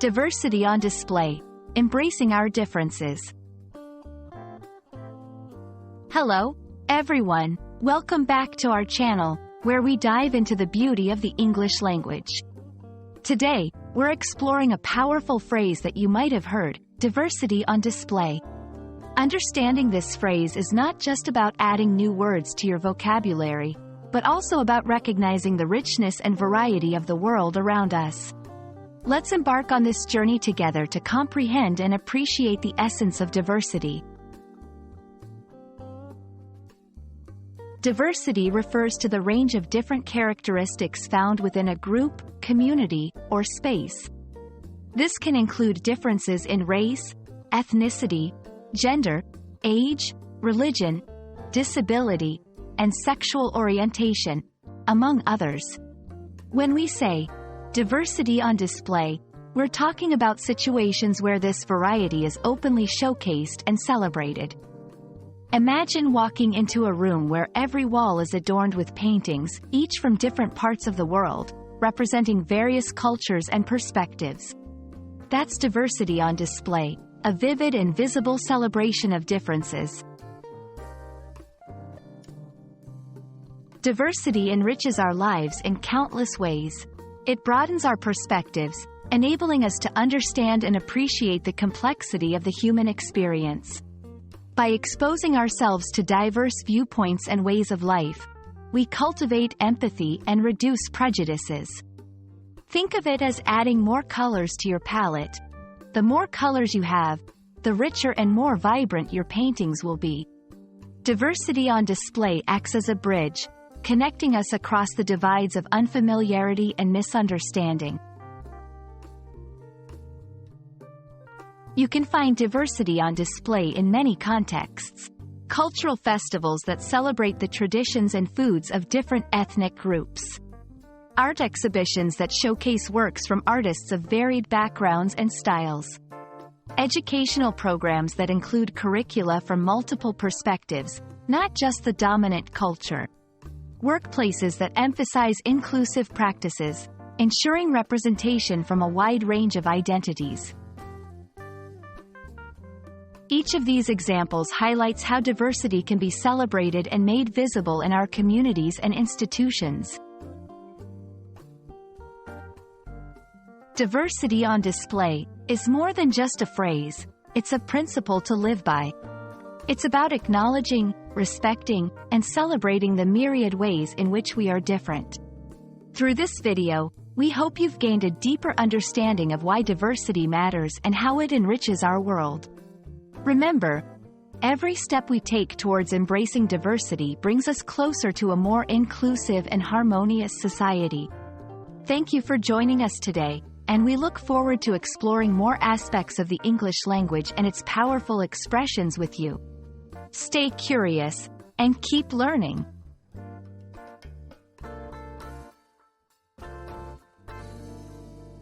Diversity on display. Embracing our differences. Hello, everyone. Welcome back to our channel, where we dive into the beauty of the English language. Today, we're exploring a powerful phrase that you might have heard, diversity on display. Understanding this phrase is not just about adding new words to your vocabulary, but also about recognizing the richness and variety of the world around us. Let's embark on this journey together to comprehend and appreciate the essence of diversity. Diversity refers to the range of different characteristics found within a group, community, or space. This can include differences in race, ethnicity, gender, age, religion, disability, and sexual orientation, among others. When we say diversity on display, we're talking about situations where this variety is openly showcased and celebrated. Imagine walking into a room where every wall is adorned with paintings, each from different parts of the world, representing various cultures and perspectives. That's diversity on display, a vivid and visible celebration of differences. Diversity enriches our lives in countless ways. It broadens our perspectives, enabling us to understand and appreciate the complexity of the human experience. By exposing ourselves to diverse viewpoints and ways of life, we cultivate empathy and reduce prejudices. Think of it as adding more colors to your palette. The more colors you have, the richer and more vibrant your paintings will be. Diversity on display acts as a bridge, connecting us across the divides of unfamiliarity and misunderstanding. You can find diversity on display in many contexts. Cultural festivals that celebrate the traditions and foods of different ethnic groups. Art exhibitions that showcase works from artists of varied backgrounds and styles. Educational programs that include curricula from multiple perspectives, not just the dominant culture. Workplaces that emphasize inclusive practices, ensuring representation from a wide range of identities. Each of these examples highlights how diversity can be celebrated and made visible in our communities and institutions. Diversity on display is more than just a phrase, it's a principle to live by. It's about acknowledging, respecting, and celebrating the myriad ways in which we are different. Through this video, we hope you've gained a deeper understanding of why diversity matters and how it enriches our world. Remember, every step we take towards embracing diversity brings us closer to a more inclusive and harmonious society. Thank you for joining us today, and we look forward to exploring more aspects of the English language and its powerful expressions with you. Stay curious, and keep learning.